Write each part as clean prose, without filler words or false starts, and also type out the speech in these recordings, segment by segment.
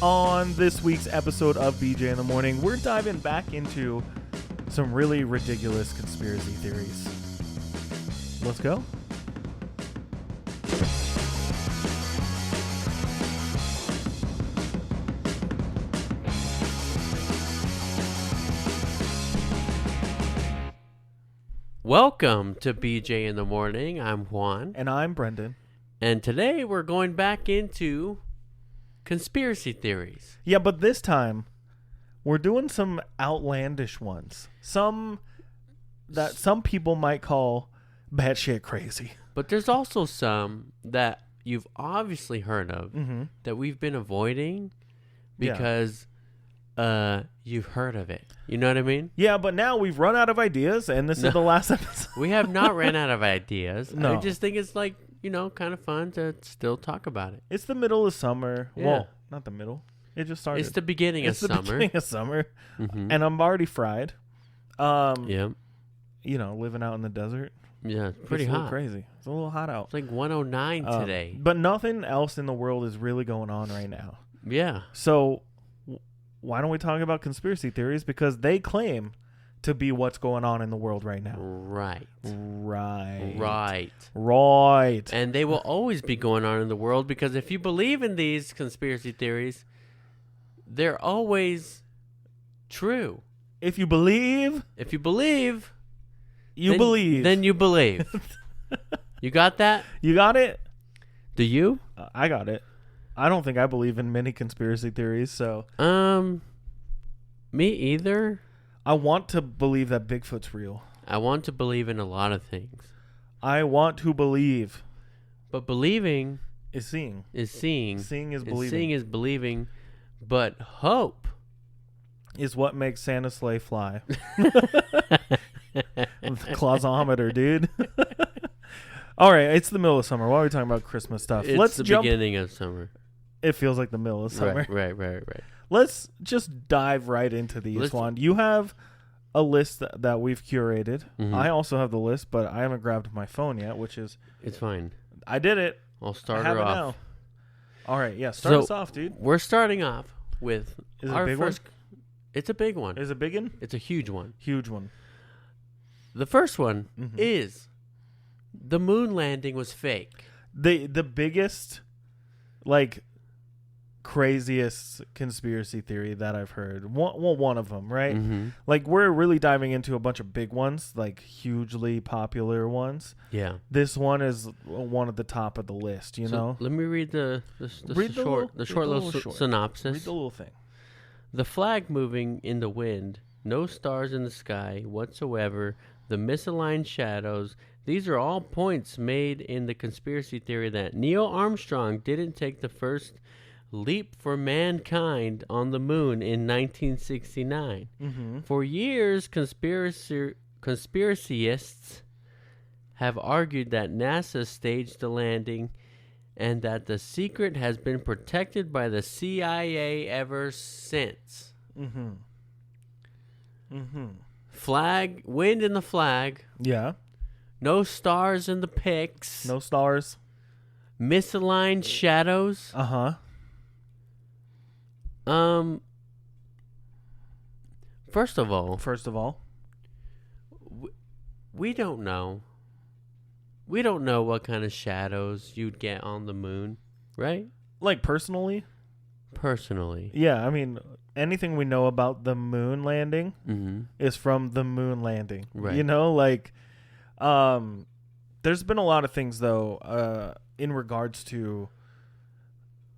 On this week's episode of BJ in the Morning, we're diving back into some really ridiculous conspiracy theories. Let's go. Welcome to BJ in the Morning. I'm Juan. And I'm Brendan. And today we're going back into conspiracy theories. Yeah, but this time we're doing some outlandish ones. Some that some people might call batshit crazy. But there's also some that you've obviously heard of that we've been avoiding because you've heard of it. You know what I mean? Yeah, but now we've run out of ideas, and this is the last episode. We have not ran out of ideas. No. I just think it's like, kind of fun to still talk about it. It's the middle of summer. Yeah. Well, not the middle. It just started. It's the beginning of summer. It's the beginning of summer, and I'm already fried. Yeah. Living out in the desert. Yeah, it's pretty It's a hot. little crazy. It's a little hot out. It's like 109 today. But nothing else in the world is really going on right now. Yeah. So why don't we talk about conspiracy theories? Because they claim to be what's going on in the world right now. Right. Right. And they will always be going on in the world because if you believe in these conspiracy theories, they're always true. If you believe, you believe. Then you believe. You got that? You got it? Do you? I got it. I don't think I believe in many conspiracy theories, so. Me either. I want to believe that Bigfoot's real. I want to believe in a lot of things. I want to believe. But believing is seeing. Seeing is believing. Seeing is believing. But hope is what makes Santa's sleigh fly. Clausometer, dude. All right, it's the middle of summer. Why are we talking about Christmas stuff? It's beginning of summer. It feels like the middle of summer. Right. Let's just dive right into these, Juan. You have a list that we've curated. I also have the list, but I haven't grabbed my phone yet, which is... It's fine. I did it. I'll start her off. Now. All right, yeah, start us off, dude. We're starting off with our first... It's a big one. Is it a big one? It's a huge one. Huge one. The first one is the moon landing was fake. The biggest, craziest conspiracy theory that I've heard. One of them, right? Like, we're really diving into a bunch of big ones, like hugely popular ones. Yeah. This one is one at the top of the list, you know? Let me read the short little synopsis. Read the little thing. The flag moving in the wind, no stars in the sky whatsoever, the misaligned shadows. These are all points made in the conspiracy theory that Neil Armstrong didn't take the first leap for mankind on the moon in 1969. For years, conspiracists have argued that NASA staged the landing and that the secret has been protected by the CIA ever since. Flag, wind in the flag. Yeah. No stars in the pics. No stars. Misaligned shadows. First of all, we don't know. We don't know what kind of shadows you'd get on the moon, right? Like, personally? Personally. Yeah, I mean, anything we know about the moon landing is from the moon landing. Right. You know, there's been a lot of things, though, in regards to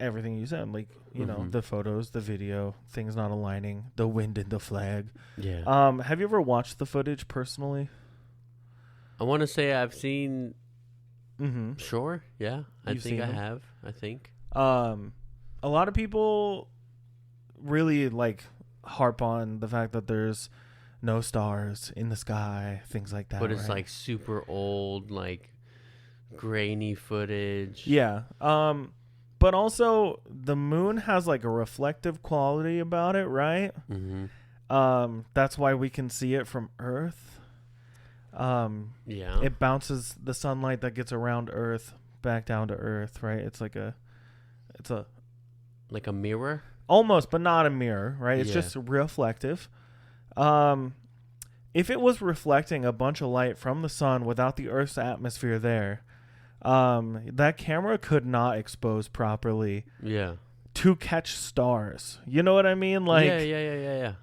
everything you said. Like, you know, the photos, the video, things not aligning, the wind in the flag. Yeah. Have you ever watched the footage personally? I want to say I've seen... Sure, yeah. I have. A lot of people really, harp on the fact that there's no stars in the sky, things like that. But it's, super old, grainy footage. Yeah. But also, the moon has, a reflective quality about it, right? That's why we can see it from Earth. Yeah. It bounces the sunlight that gets around Earth back down to Earth, right? It's a Like a mirror? Almost, but not a mirror, right? It's just reflective. If it was reflecting a bunch of light from the sun without the Earth's atmosphere there, that camera could not expose properly. Yeah. To catch stars. You know what I mean? Like, yeah.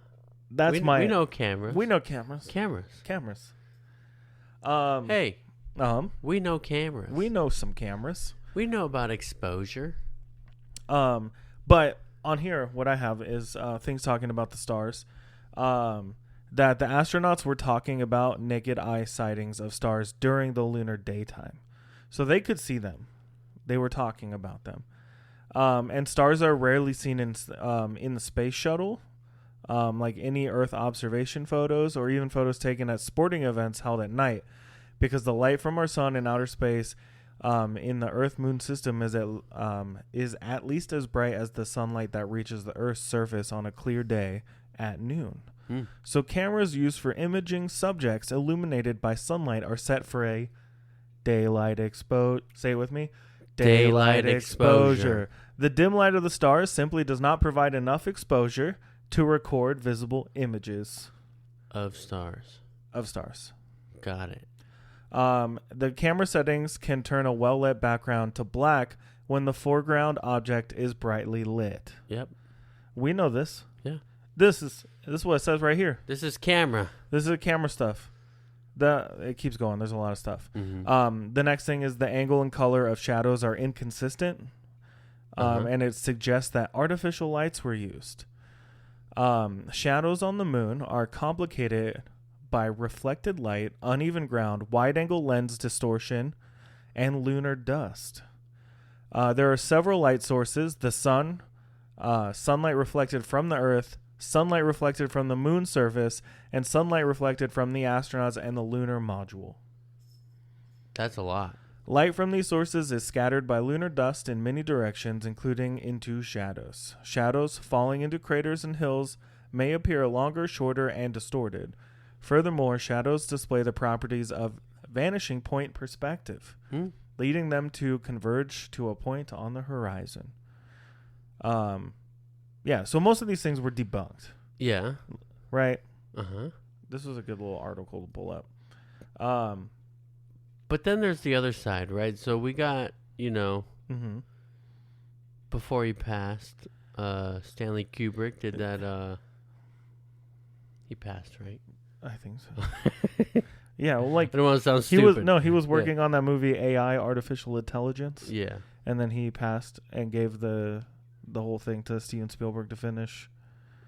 That's we know cameras. We know cameras. Cameras. Hey. We know cameras. We know some cameras. We know about exposure. But on here, what I have is things talking about the stars. That the astronauts were talking about naked eye sightings of stars during the lunar daytime. So they could see them. They were talking about them. And stars are rarely seen in the space shuttle. Like any Earth observation photos or even photos taken at sporting events held at night, because the light from our sun in outer space in the Earth-Moon system is at least as bright as the sunlight that reaches the Earth's surface on a clear day at noon. So cameras used for imaging subjects illuminated by sunlight are set for a daylight exposure. Say it with me. Daylight exposure. The dim light of the stars simply does not provide enough exposure to record visible images of stars. Got it. The camera settings can turn a well-lit background to black when the foreground object is brightly lit. Yep. We know this. Yeah. This is what it says right here. This is camera. This is camera stuff. It keeps going. There's a lot of stuff. Mm-hmm. The next thing is the angle and color of shadows are inconsistent, and it suggests that artificial lights were used. Shadows on the moon are complicated by reflected light, uneven ground, wide-angle lens distortion, and lunar dust. There are several light sources: the sun, sunlight reflected from the Earth, sunlight reflected from the moon surface, and sunlight reflected from the astronauts and the lunar module. That's a lot. Light from these sources is scattered by lunar dust in many directions, including into shadows. Shadows falling into craters and hills may appear longer, shorter, and distorted. Furthermore, shadows display the properties of vanishing point perspective, leading them to converge to a point on the horizon. Yeah, so most of these things were debunked. Yeah. Right? Uh-huh. This was a good little article to pull up. But then there's the other side, right? So we got, before he passed, Stanley Kubrick did that, he passed, right? I think so. Yeah, well, like, I don't want to sound stupid. He was working on that movie AI, Artificial Intelligence. Yeah. And then he passed and gave the whole thing to Steven Spielberg to finish.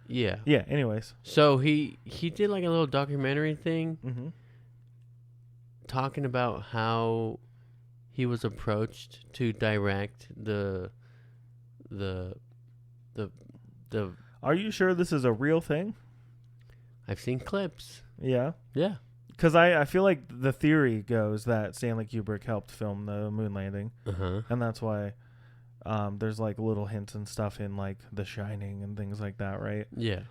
Yeah. Yeah, anyways. So he did like a little documentary thing talking about how he was approached to direct the Are you sure this is a real thing? I've seen clips. Yeah. Yeah. Because I feel like the theory goes that Stanley Kubrick helped film the moon landing. And that's why there's like little hints and stuff in like The Shining and things like that, right? Yeah.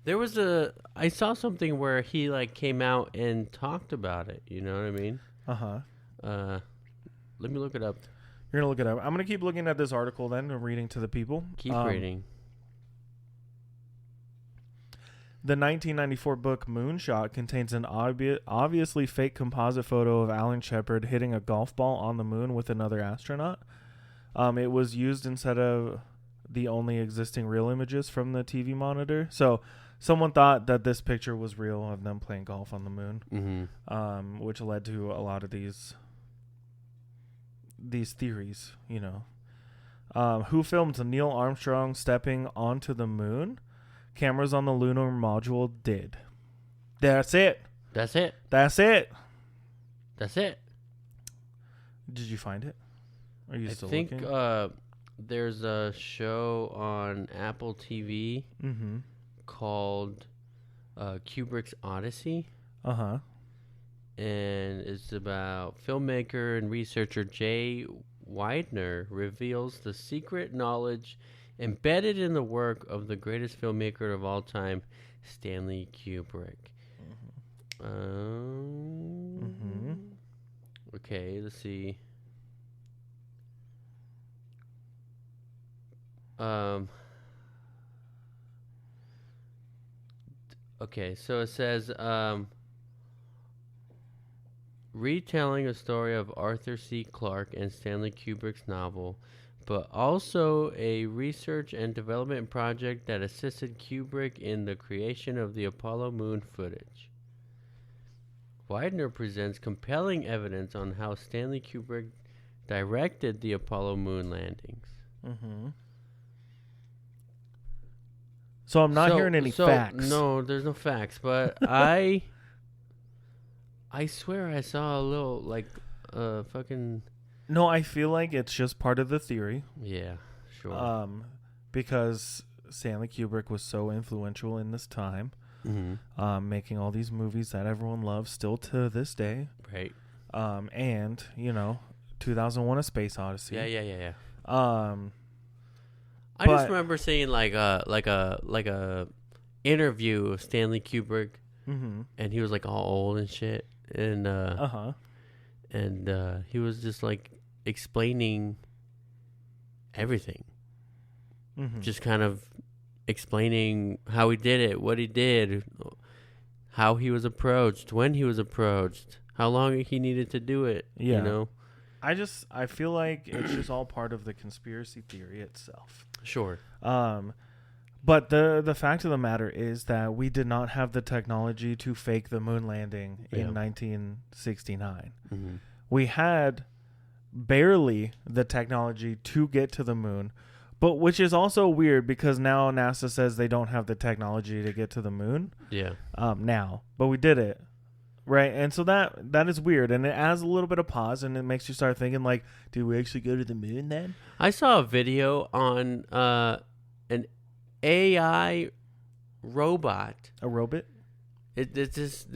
There was I saw something where he like came out and talked about it. You know what I mean? Let me look it up. You're gonna look it up. I'm gonna keep looking at this article then and reading to the people. Keep reading. The 1994 book Moonshot contains an obviously fake composite photo of Alan Shepard hitting a golf ball on the moon with another astronaut. It was used instead of the only existing real images from the TV monitor. So someone thought that this picture was real of them playing golf on the moon, which led to a lot of these theories, Who filmed Neil Armstrong stepping onto the moon? Cameras on the lunar module did. That's it. That's it. That's it. That's it. Did you find it? Are you still looking? I think there's a show on Apple TV called Kubrick's Odyssey. And it's about filmmaker and researcher Jay Weidner reveals the secret knowledge embedded in the work of the greatest filmmaker of all time, Stanley Kubrick. Okay, let's see. Okay, so it says retelling a story of Arthur C. Clarke and Stanley Kubrick's novel, but also a research and development project that assisted Kubrick in the creation of the Apollo moon footage. Widener presents compelling evidence on how Stanley Kubrick directed the Apollo moon landings. Mm-hmm. So I'm not hearing any facts. No, there's no facts, but I swear I saw a little fucking. No, I feel like it's just part of the theory. Yeah, sure. Because Stanley Kubrick was so influential in this time, making all these movies that everyone loves still to this day. Right. And 2001: A Space Odyssey. Yeah. I But- just remember seeing like a interview of Stanley Kubrick, and he was like all old and shit, and he was just like explaining everything, just kind of explaining how he did it, what he did, how he was approached, when he was approached, how long he needed to do it. Yeah. You know. I feel like it's just all part of the conspiracy theory itself. Sure. But the fact of the matter is that we did not have the technology to fake the moon landing in 1969. We had barely the technology to get to the moon, but which is also weird because now NASA says they don't have the technology to get to the moon. Yeah. Now, but we did it. Right, and so that is weird, and it adds a little bit of pause, and it makes you start thinking, like, did we actually go to the moon then? I saw a video on an AI robot. A robot? This is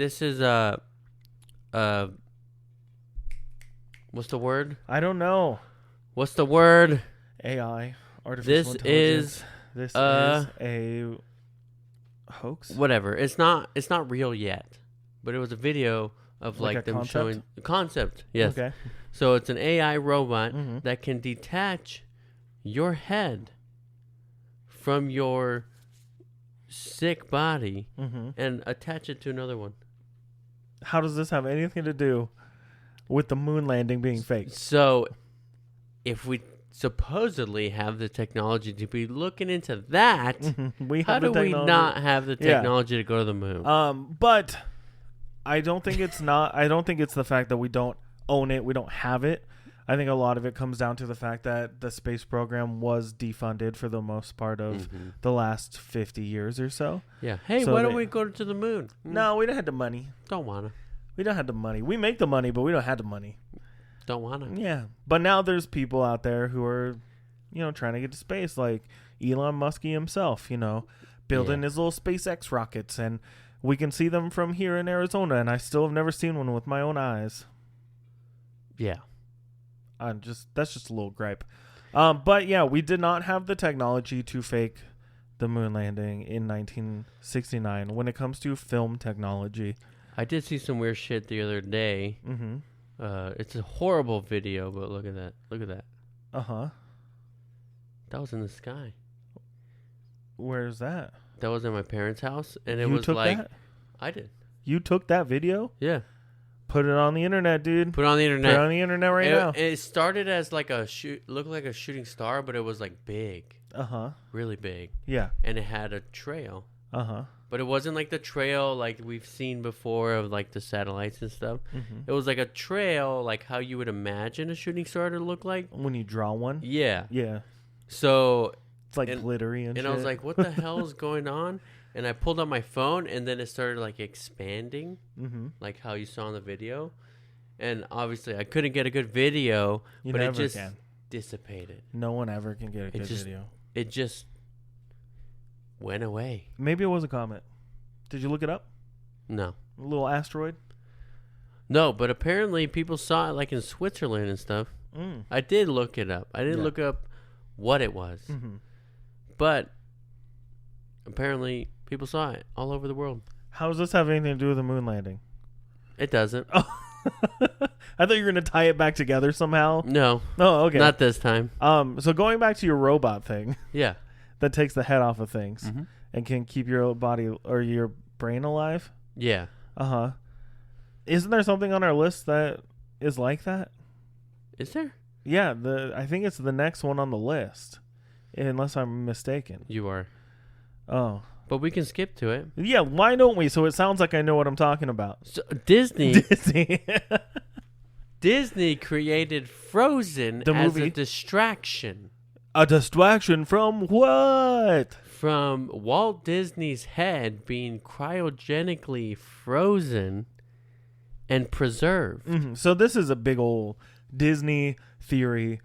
what's the word? I don't know. What's the word? AI, artificial intelligence. This is a hoax. Whatever. It's not real yet. But it was a video of like them concept? showing the concept. Yes. Okay. So it's an AI robot that can detach your head from your sick body and attach it to another one. How does this have anything to do with the moon landing being fake? So if we supposedly have the technology to be looking into that, how do we not have the technology to go to the moon? But I don't think it's the fact that we don't own it, we don't have it. I think a lot of it comes down to the fact that the space program was defunded for the most part of the last 50 years or so. Yeah. Hey, So why don't we go to the moon? No, we don't have the money. Don't wanna. We don't have the money. We make the money, but we don't have the money. Don't wanna. Yeah. But now there's people out there who are, trying to get to space, like Elon Musk himself, building his little SpaceX rockets, and we can see them from here in Arizona, and I still have never seen one with my own eyes. Yeah. That's just a little gripe. But yeah, we did not have the technology to fake the moon landing in 1969 when it comes to film technology. I did see some weird shit the other day. It's a horrible video, but look at that. Look at that. That was in the sky. Where's that? That was in my parents' house, and it You was took like that? I did. You took that video? Yeah. Put it on the internet, dude. Put it on the internet. Put it on the internet right now. It started as like looked like a shooting star, but it was like big. Really big. Yeah. And it had a trail. But it wasn't like the trail like we've seen before of like the satellites and stuff. It was like a trail like how you would imagine a shooting star to look like. When you draw one? Yeah. Yeah. So it's like glittery and shit. I was like, what the hell is going on? And I pulled out my phone, and then it started like expanding, like how you saw in the video. And obviously, I couldn't get a good video, but it just dissipated. No one ever can get a good video. It just went away. Maybe it was a comet. Did you look it up? No. A little asteroid? No, but apparently people saw it like in Switzerland and stuff. I did look it up. I didn't look up what it was. But apparently people saw it all over the world. How does this have anything to do with the moon landing? It doesn't. I thought you were going to tie it back together somehow. No. Oh, okay. Not this time. So going back to your robot thing Yeah. that takes the head off of things Mm-hmm. and can keep your body or your brain alive. Yeah. Uh-huh. Isn't there something on our list that is like that? Is there? Yeah, I think it's the next one on the list, unless I'm mistaken. You are. Oh. But we can skip to it. Yeah, why don't we? So it sounds like I know what I'm talking about. So Disney Disney. Disney created Frozen The as movie? a distraction A distraction from what? from Walt Disney's head being cryogenically frozen and preserved. Mm-hmm. So this is a big old Disney theory.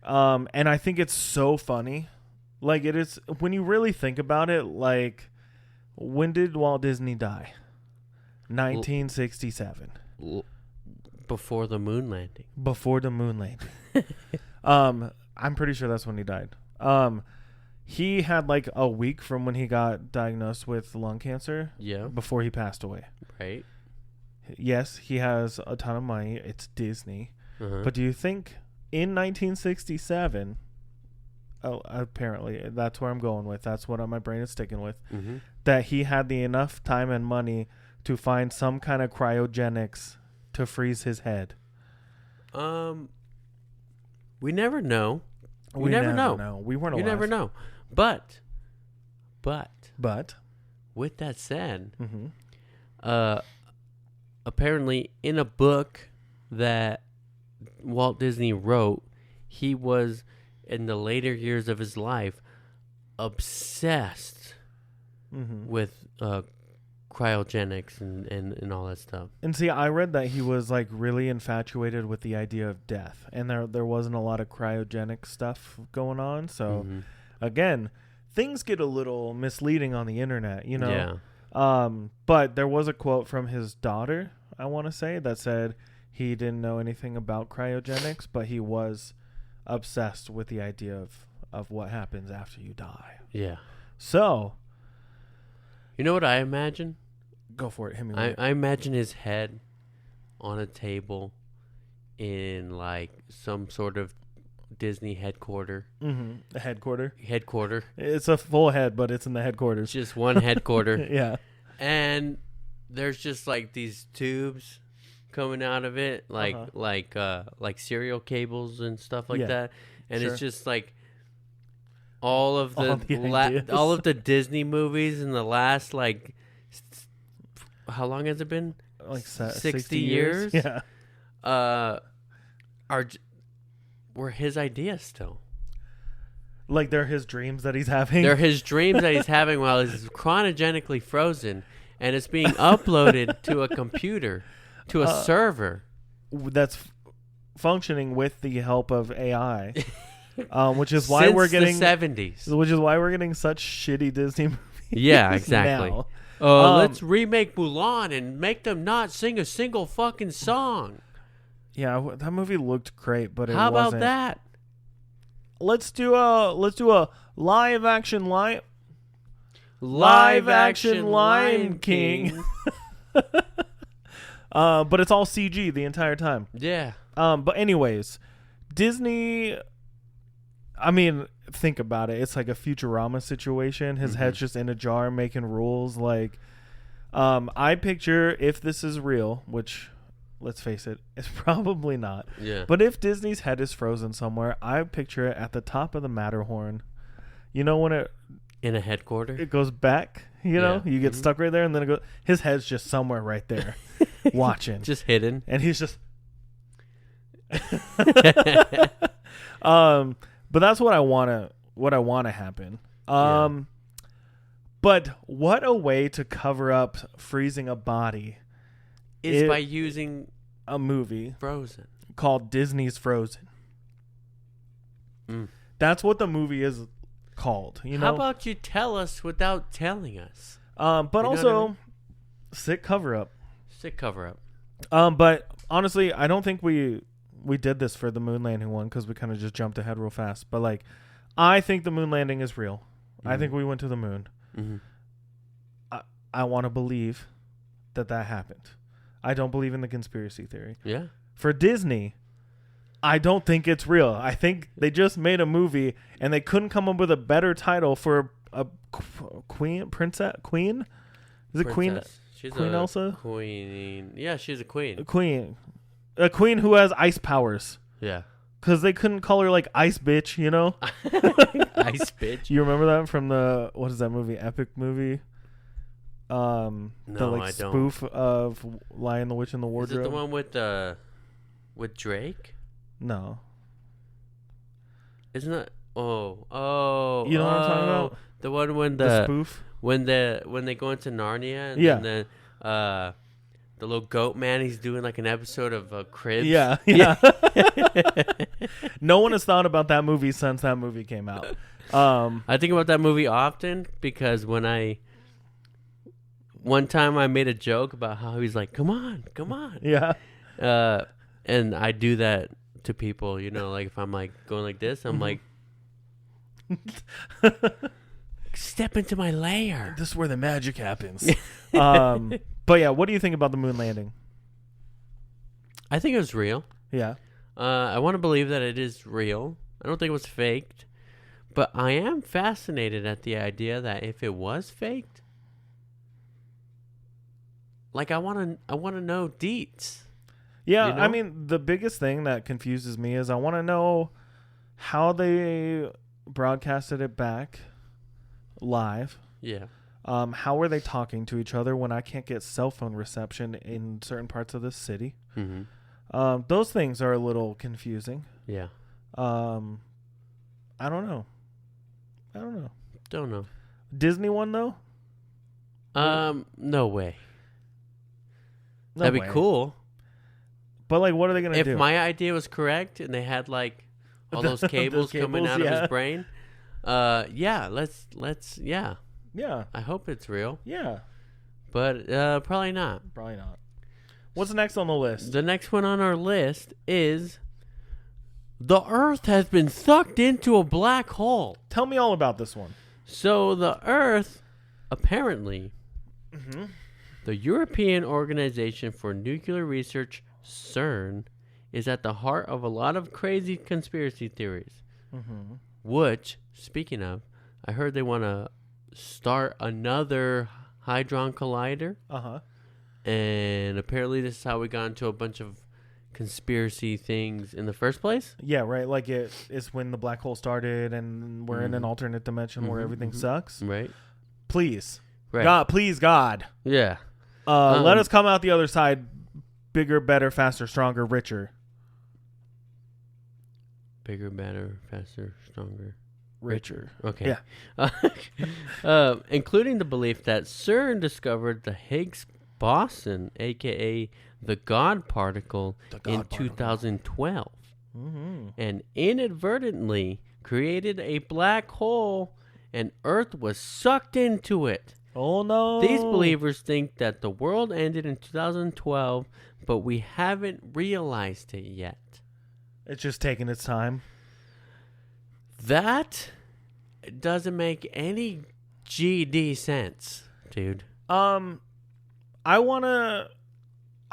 And I think it's so funny. Like, it is, when you really think about it, like, when did Walt Disney die? 1967. Before the moon landing. Before the moon landing. I'm pretty sure that's when he died. He had like a week from when he got diagnosed with lung cancer. Yeah. Before he passed away. Right. Yes, he has a ton of money. It's Disney. Uh-huh. But do you think in 1967, apparently that's where I'm going with, that's what my brain is sticking with, Mm-hmm. that he had the enough time and money to find some kind of cryogenics to freeze his head? We never know. We never know. We weren't alive. You never know. But with that said, Mm-hmm. Apparently in a book that Walt Disney wrote, he was in the later years of his life obsessed Mm-hmm. with cryogenics and all that stuff. And see, I read that he was like really infatuated with the idea of death, and there wasn't a lot of cryogenic stuff going on. So Mhm. again, things get a little misleading on the internet, you know. Yeah. But there was a quote from his daughter, I want to say, that said he didn't know anything about cryogenics, but he was obsessed with the idea of what happens after you die. Yeah. So, You know what I imagine? go for it, hit me with it. I imagine his head on a table in like some sort of Disney headquarter. Mm-hmm. The headquarter. It's a full head, but it's in the headquarters. Just one headquarter. Yeah. And there's just like these tubes coming out of it, like serial cables and stuff like Yeah. that. And Sure. it's just like all of All the ideas. all of the Disney movies in the last like how long has it been? Like 60 years? Yeah. Were his ideas still. Like they're his dreams that he's having. They're his dreams that he's having while he's cryogenically frozen, and it's being uploaded to a computer, to a server. That's functioning with the help of AI, which is why we're getting the 70s. Which is why we're getting such shitty Disney movies. Yeah, exactly. Now. Let's remake Mulan and make them not sing a single fucking song. Yeah, that movie looked great, but How it wasn't. about that? Let's do a live action Lion King. But it's all CG the entire time. Yeah. But anyways, Disney, I mean, think about it. It's like a Futurama situation. His head's just in a jar making rules. Like, I picture, if this is real, which, let's face it, it's probably not. Yeah. But if Disney's head is frozen somewhere, I picture it at the top of the Matterhorn. You know, when In a headquarter? it goes back, you know, Yeah. you get stuck right there, and then it goes, his head's just somewhere right there watching. Just hidden. And he's just but that's what I want to happen. But what a way to cover up freezing a body Is by using a movie Frozen. called Disney's Frozen. That's what the movie is called, you know. How about you tell us without telling us? But You know also what I mean? sick cover up. Sick cover up. But honestly, I don't think we did this for the moon landing one because we kind of just jumped ahead real fast. But like, I think the moon landing is real. I think we went to the moon. Mm-hmm. I want to believe that happened. I don't believe in the conspiracy theory. Yeah. For Disney, I don't think it's real. I think they just made a movie and they couldn't come up with a better title for a queen. Is it Queen? She's Queen a Elsa? Queen. Yeah, she's a queen. A queen who has ice powers. Yeah. Because they couldn't call her like Ice Bitch, you know? Ice Bitch. You remember that from the, what is that movie? Epic movie? No, the like I don't. spoof of Lion the Witch in the Is Wardrobe. it the one with Drake? No. Isn't it? Oh. You know what I'm talking about? The one when The spoof? when they go into Narnia and Yeah. then the little goat man, he's doing like an episode of Cribs. Yeah. No one has thought about that movie since that movie came out. I think about that movie often because one time I made a joke about how he's like, come on. Yeah. And I do that to people, you know, like if I'm like going like this, I'm like, step into my lair. This is where the magic happens. But yeah, what do you think about the moon landing? I think it was real. Yeah. I want to believe that it is real. I don't think it was faked. But I am fascinated at the idea that if it was faked, like I want to know deets. Yeah, You know? I mean, the biggest thing that confuses me is I want to know how they broadcasted it back live. Yeah. How were they talking to each other when I can't get cell phone reception in certain parts of this city? Mm-hmm. Those things are a little confusing. Yeah. I don't know. Don't know. Disney one though? No way. No That'd way. be cool. But like, what are they gonna do? If my idea was correct and they had like all those cables coming out of his brain, yeah, let's yeah. Yeah. I hope it's real, Yeah. but probably not. Probably not. What's next on the list? The next one on our list is the Earth has been sucked into a black hole. Tell me all about this one. So the Earth, apparently, Mm-hmm. the European Organization for Nuclear Research, CERN, is at the heart of a lot of crazy conspiracy theories. Mm-hmm. Which, speaking of, I heard they want to start another Hadron Collider. Uh-huh. And apparently this is how we got into a bunch of conspiracy things in the first place. Yeah, right. Like it's when the black hole started and we're in an alternate dimension where everything sucks. Right. Please. Right. God, please, God. Yeah. Let us come out the other side bigger, better, faster, stronger, richer. Bigger, better, faster, stronger. Richer. Okay. Yeah. Including the belief that CERN discovered the Higgs boson, a.k.a. the God particle, in 2012. Mm-hmm. And inadvertently created a black hole and Earth was sucked into it. Oh, no. These believers think that the world ended in 2012, but we haven't realized it yet. It's just taking its time. That doesn't make any GD sense, dude. I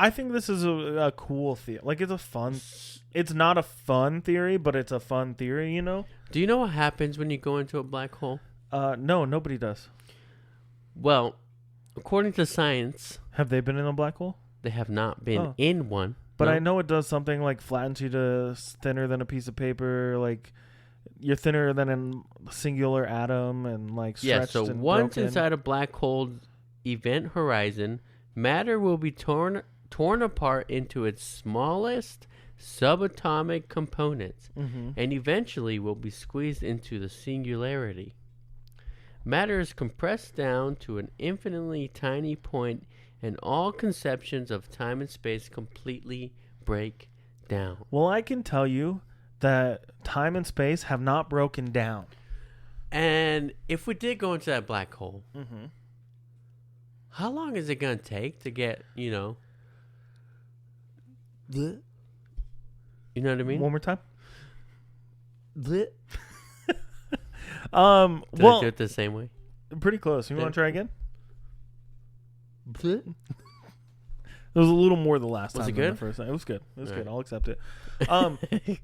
think this is a cool theory. Like, it's not a fun theory, but it's a fun theory, you know? Do you know what happens when you go into a black hole? No, nobody does. Well, according to science, Have they been in a black hole? they have not been in one. But No. I know it does something like flattens you to thinner than a piece of paper. Like, you're thinner than a singular atom and, like, stretched Yeah, so and once broken. inside a black hole event horizon, matter will be torn apart into its smallest subatomic components and eventually will be squeezed into the singularity. Matter is compressed down to an infinitely tiny point and all conceptions of time and space completely break down. Well, I can tell you that time and space have not broken down. And if we did go into that black hole, how long is it going to take to get, you know what I mean? One more time. Did Well, I do it the same way? pretty close. You want to try again? It was a little more the last time. Was it than good? The first time. It was good. It was All good. right. I'll accept it.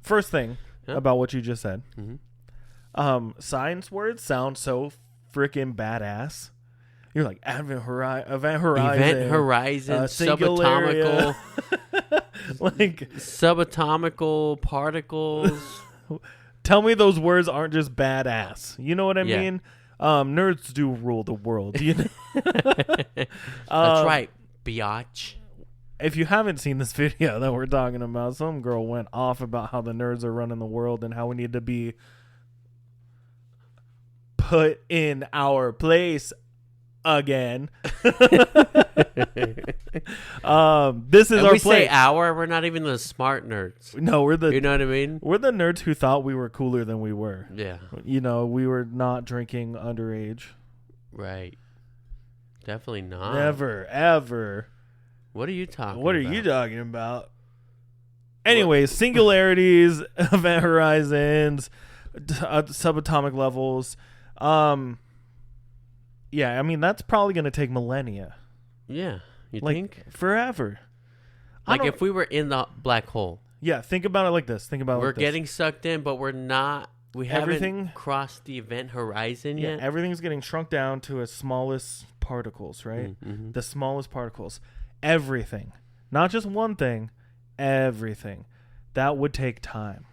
First thing Yeah. about what you just said. Mm-hmm. Science words sound so freaking badass. You're like event horizon, subatomical, like subatomical particles. Tell me those words aren't just badass. You know what I Yeah. mean? Nerds do rule the world. You know? That's right, biatch. If you haven't seen this video that we're talking about, some girl went off about how the nerds are running the world and how we need to be put in our place again. This is And our we say place. our, we're not even the smart nerds. No, You know what I mean? we're the nerds who thought we were cooler than we were. Yeah, You know, we were not drinking underage. right. Definitely not. Never, ever. What are you talking What are about? you talking about? Anyways, singularities, event horizons, subatomic levels. Yeah, I mean, that's probably going to take millennia. Yeah, you Like, think? forever. Like if we were in the black hole, Yeah, think about it like this. Think about it we're like this. getting sucked in, but we're not. We Everything- haven't crossed the event horizon Yeah, yet. everything's getting shrunk down to its smallest particles, right? Mm-hmm. The smallest particles. Everything. Not just one thing, everything. That would take time,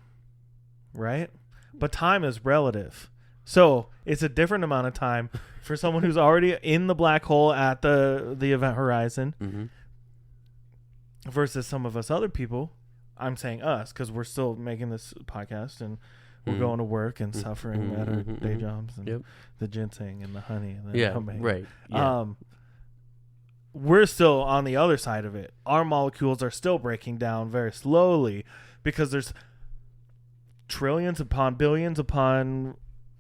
right? But time is relative. So it's a different amount of time for someone who's already in the black hole at the event horizon Mm-hmm. versus some of us other people. I'm saying us because we're still making this podcast and we're Mhm. going to work and Mhm. suffering at our Mhm. day Mhm. jobs and Yep. the ginseng and the honey and the Yeah, homemade. right. Yeah. We're still on the other side of it. Our molecules are still breaking down very slowly because there's trillions upon billions upon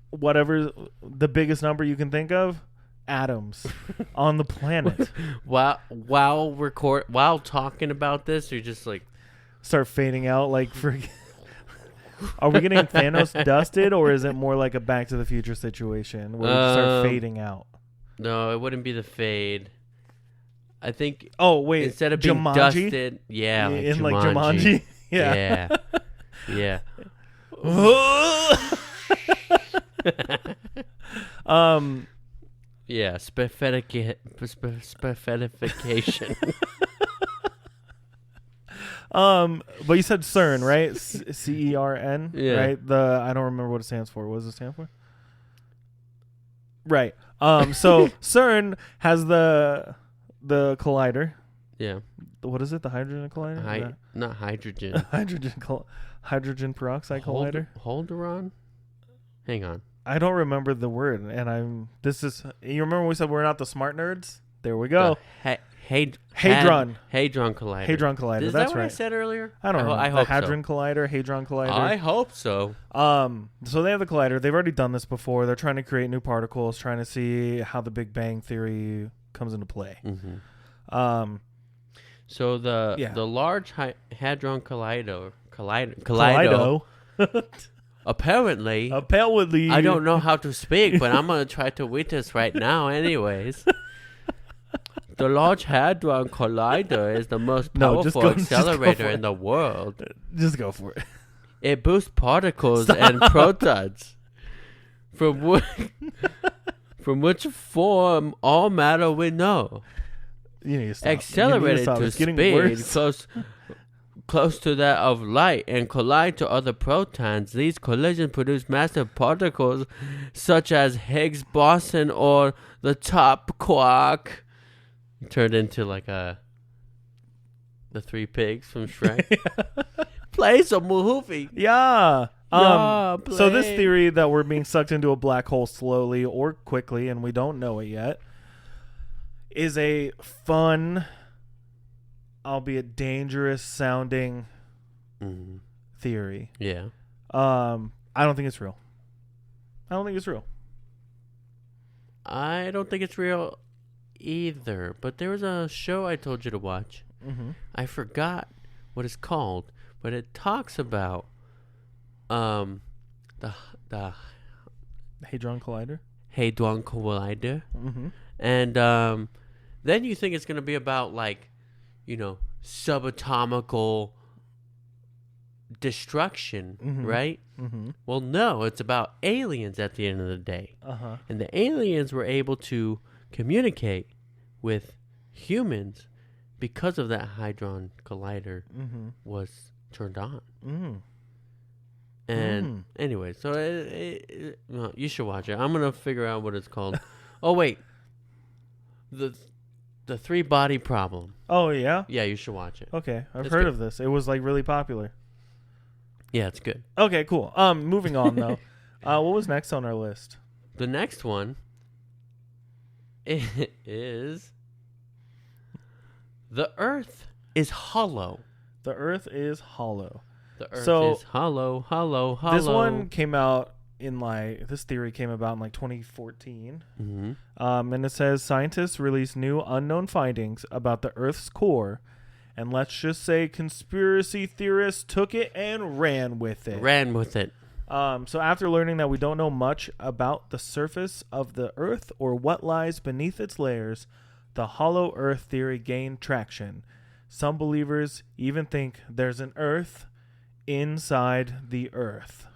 whatever the biggest number you can think of atoms on the planet while talking about this, you're just like, start fading out like are we getting Thanos dusted, or is it more like a Back to the Future situation where we just start fading out? no, it wouldn't be the fade. I think Oh wait, instead of being Jumanji? Dusted, yeah, like in Jumanji. like Jumanji. Yeah. Yeah. Yeah, specification. But you said CERN, right? CERN, Yeah. right? I don't remember what it stands for. What does it stand for? Right. So CERN has the collider. Yeah. What is it? The hydrogen collider? Not hydrogen. Hydrogen peroxide collider. Holderon? Hang on. I don't remember the word, and you remember when we said we're not the smart nerds? There we go. Hadron collider. Hadron collider. Is That's that what right. I said earlier? I don't know. I The hope Hadron collider, Hadron collider. I hope so. So they have the collider. They've already done this before. They're trying to create new particles, trying to see how the Big Bang theory comes into play. Mm-hmm. So the Large Hadron Collider. Apparently, I don't know how to speak, but I'm gonna try to read this right now. Anyways, the Large Hadron Collider is the most powerful accelerator in the world. Just go for it. It boosts particles and protons, from which form all matter we know. You need to stop. Accelerated to It's getting speed worse. close to that of light and collide to other protons. These collisions produce massive particles such as Higgs boson or the top quark. Turned into like the three pigs from Shrek. Play some movie. Yeah. So this play. theory that we're being sucked into a black hole slowly or quickly, and we don't know it yet, is a fun, albeit dangerous sounding theory. Yeah. I don't think it's real. I don't think it's real. I don't think it's real either. But there was a show I told you to watch. Mm-hmm. I forgot what it's called, but it talks about the Hadron Collider. Hadron Collider. Mm-hmm. And then you think it's going to be about like subatomical destruction, Mhm. right? Mm-hmm. Well, no, it's about aliens at the end of the day. Uh-huh. And the aliens were able to communicate with humans because of that Hadron Collider Mm-hmm. was turned on. Mm. And anyway, so well, you should watch it. I'm going to figure out what it's called. Oh, wait. The 3-body problem. Oh, yeah? Yeah, you should watch it. Okay. I've It's heard good. of this. It was like really popular. Yeah, it's good. Okay, cool. Moving on though. What was next on our list? The next one is the Earth is hollow. The Earth is hollow. The Earth So, is hollow. This one came out this theory came about in 2014. Mm-hmm. And it says scientists release new unknown findings about the Earth's core, and let's just say conspiracy theorists took it and ran with it. So after learning that we don't know much about the surface of the Earth or what lies beneath its layers, the hollow Earth theory gained traction. Some believers even think there's an Earth inside the Earth.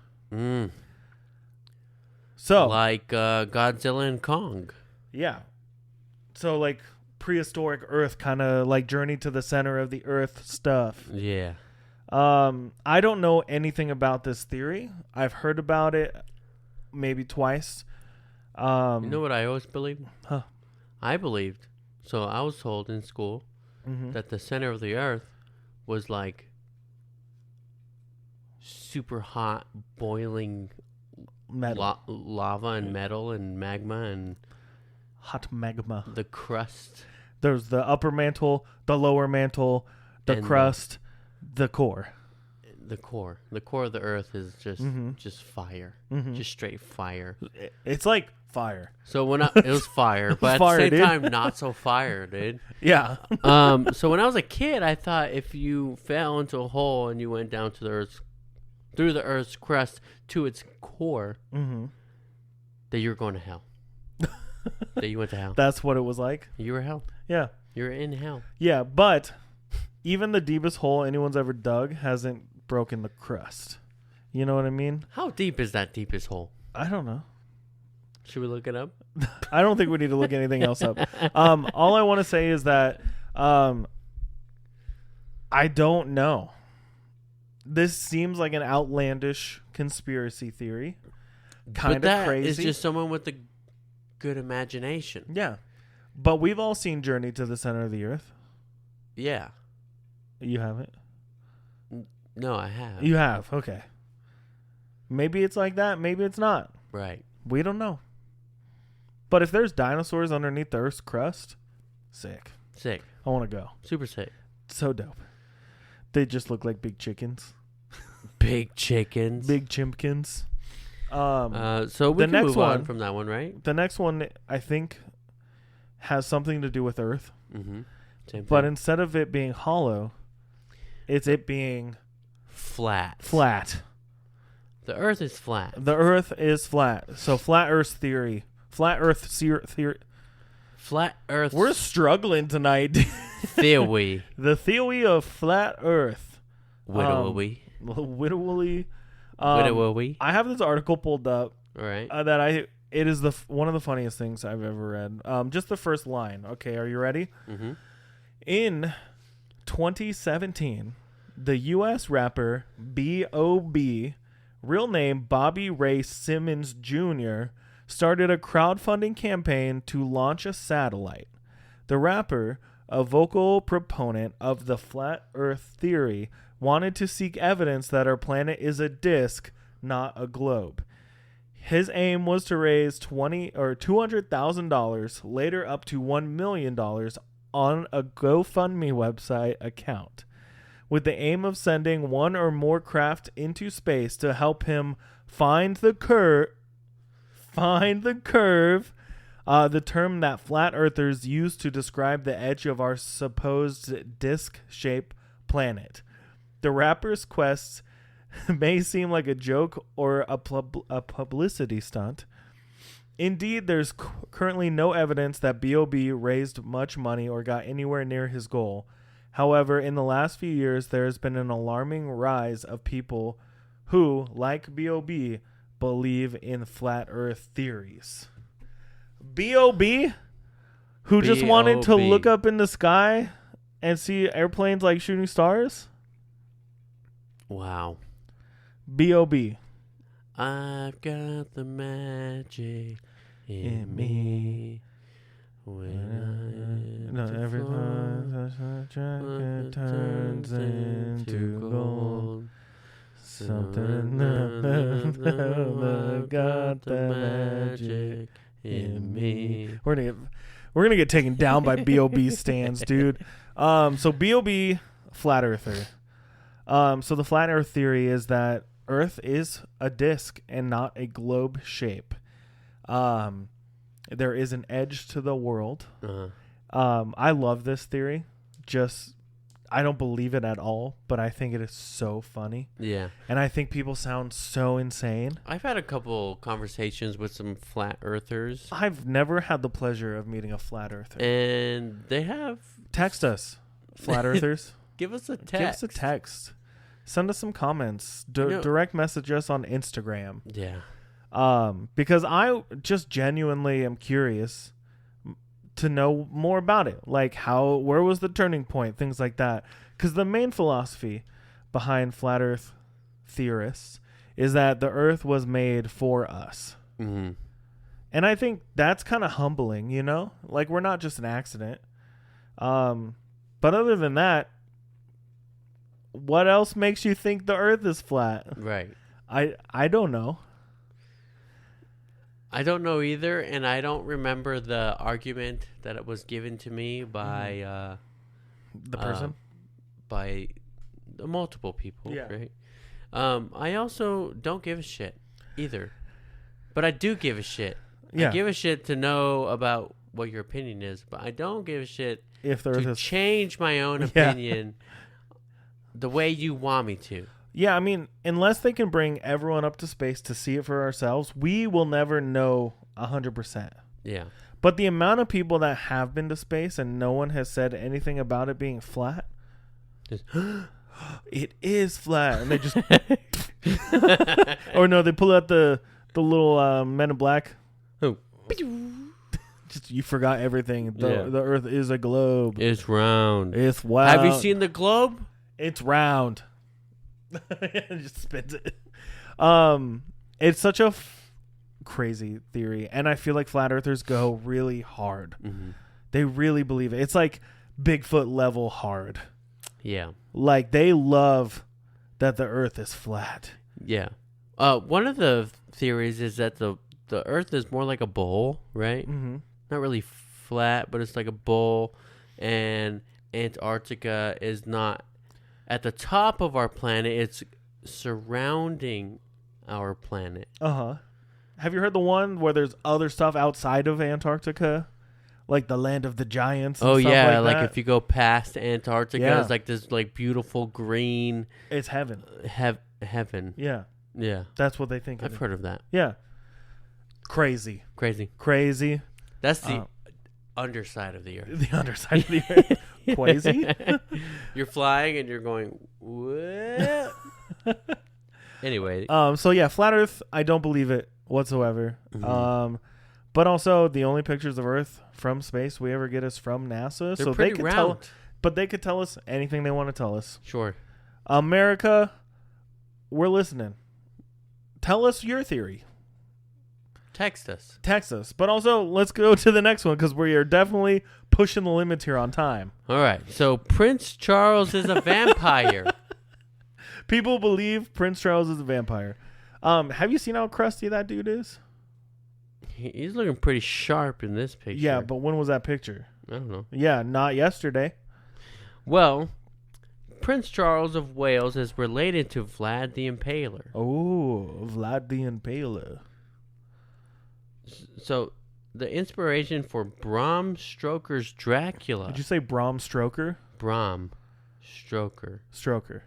So, like Godzilla and Kong. Yeah. So like prehistoric Earth, kind of like Journey to the Center of the Earth stuff. Yeah. I don't know anything about this theory. I've heard about it maybe twice. You know what I always believed? Huh. I believed. So I was told in school that the center of the Earth was like super hot, boiling Metal. lava and metal and magma and Hot magma. the crust. There's the upper mantle, the lower mantle, the And crust, the core. The core of the Earth is just fire, just straight fire. It's like fire. So it was fire, but Fire, at the dude. same time, not so fire, dude. Yeah. So when I was a kid, I thought if you fell into a hole and you went down to the Earth's through the Earth's crust to its core, that you were going to hell. That you went to hell. That's what it was like. You were hell. Yeah. You're in hell. Yeah, but even the deepest hole anyone's ever dug hasn't broken the crust. You know what I mean? How deep is that deepest hole? I don't know. Should we look it up? I don't think we need to look anything else up. All I want to say is that I don't know. This seems like an outlandish conspiracy theory. Kind of crazy. It's just someone with a good imagination. Yeah. But we've all seen Journey to the Center of the Earth. Yeah. You haven't? No, I have. You have. Okay. Maybe it's like that. Maybe it's not. Right. We don't know. But if there's dinosaurs underneath the Earth's crust, sick. Sick. I want to go. Super sick. So dope. They just look like big chickens. Big chickens. Big chimpkins. So we the can next move one, on from that one, right? The next one, I think, has something to do with Earth. Mm-hmm. Same But thing. instead of it being hollow, it's it being flat. flat. The Earth is flat. The Earth is flat. So flat Earth theory. Flat Earth theory. Flat Earth. We're struggling tonight. theory. The theory of flat Earth. Widowy. Widowy. Widowy. I have this article pulled up. All right. It is one of the funniest things I've ever read. Just the first line. Okay, are you ready? Mm-hmm. In 2017, the U.S. rapper B.O.B., real name Bobby Ray Simmons Jr., started a crowdfunding campaign to launch a satellite. The rapper, a vocal proponent of the flat Earth theory, wanted to seek evidence that our planet is a disk, not a globe. His aim was to raise $200,000, later up to $1 million, on a GoFundMe website account, with the aim of sending one or more craft into space to help him find the curve. The term that flat earthers use to describe the edge of our supposed disc-shaped planet. The rapper's quest may seem like a joke or a publicity stunt. Indeed, there's currently no evidence that B.O.B. raised much money or got anywhere near his goal. However, in the last few years, there has been an alarming rise of people who, like B.O.B., believe in flat earth theories. B.O.B., who just wanted to B.O.B.. look up in the sky and see airplanes like shooting stars? Wow. B.O.B. I've got the magic in me. When Every time it turns into gold. Something got the magic in me. We're gonna get taken down by B.O.B. stands, dude. So B.O.B. flat earther. So the flat earth theory is that Earth is a disc and not a globe shape. There is an edge to the world. I love this theory. I don't believe it at all, but I think it is so funny. Yeah. And I think people sound so insane. I've had a couple conversations with some flat earthers. I've never had the pleasure of meeting a flat earther. And they have... Text us, flat earthers. Give us a text. Give us a text. Send us some comments. Direct message us on Instagram. Yeah. Because I just genuinely am curious to know more about it. Like where was the turning point? Things like that. Because the main philosophy behind flat earth theorists is that the earth was made for us. Mm-hmm. And I think that's kind of humbling, you know? Like we're not just an accident. But other than that, what else makes you think the earth is flat? Right. I don't know. I don't know either, and I don't remember the argument that it was given to me by the person, by multiple people. Yeah. Right. I also don't give a shit either, but I do give a shit. Yeah. I give a shit to know about what your opinion is, but I don't give a shit if the earth to is change my own opinion the way you want me to. Yeah, I mean, unless they can bring everyone up to space to see it for ourselves, we will never know 100%. Yeah. But the amount of people that have been to space and no one has said anything about it being flat, it is flat. And they just... or no, they pull out the little Men in Black. Oh. Just you forgot everything. The earth is a globe. It's round. It's wow. Have you seen the globe? It's round. It just spins it. It's such a crazy theory, and I feel like flat earthers go really hard. Mm-hmm. They really believe it. It's like Bigfoot level hard. Yeah. Like they love that the earth is flat. Yeah. One of the theories is that the earth is more like a bowl, right? Mm-hmm. Not really flat, but it's like a bowl, and Antarctica is not at the top of our planet. It's surrounding our planet. Uh-huh. Have you heard the one where there's other stuff outside of Antarctica? Like the land of the giants and stuff yeah, like like that? if you go past Antarctica, Yeah. it's like this like beautiful green It's heaven. heaven. Yeah. Yeah. That's what they think of I've it. heard of that. Yeah. Crazy. Crazy. That's the underside of the earth. The underside of the earth. Crazy. You're flying and you're going, what? Anyway. So yeah, flat earth, I don't believe it whatsoever. Mm-hmm. But also the only pictures of earth from space we ever get is from NASA. They're so pretty they could round. they could tell us anything they want to tell us. Sure. America, we're listening. Tell us your theory. Text us. But also, let's go to the next one because we are definitely pushing the limits here on time. All right. So Prince Charles is a vampire. People believe Prince Charles is a vampire. Have you seen how crusty that dude is? He's looking pretty sharp in this picture. Yeah, but when was that picture? I don't know. Yeah, not yesterday. Well, Prince Charles of Wales is related to Vlad the Impaler. Oh, Vlad the Impaler. So, the inspiration for Bram Stoker's Dracula. Did you say Bram Stoker? Bram Stoker. Stoker.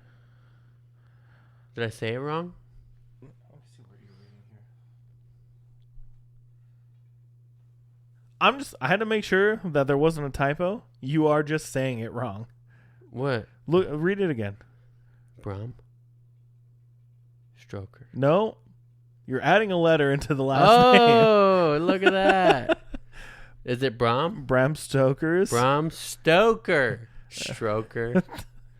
Did I say it wrong? Let me see what you're reading here. I had to make sure that there wasn't a typo. You are just saying it wrong. What? Look, read it again. Bram Stoker. No, you're adding a letter into the last name. Oh, look at that. Is it Bram? Bram Stoker's. Bram Stoker. Stroker.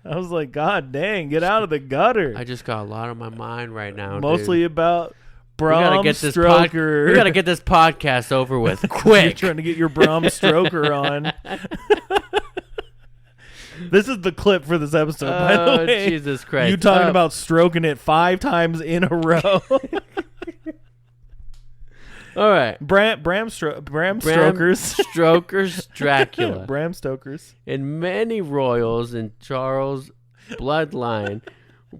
I was like, God dang, get out of the gutter. I just got a lot on my mind right now. Mostly dude. about Bram Stoker. We gotta get this podcast over with quick. You're trying to get your Bram Stoker on. This is the clip for this episode, by the way. Jesus Christ. You talking about stroking it 5 times in a row. All right. Bram Stoker's. Stoker's Dracula. Bram Stoker's. And many royals in Charles' bloodline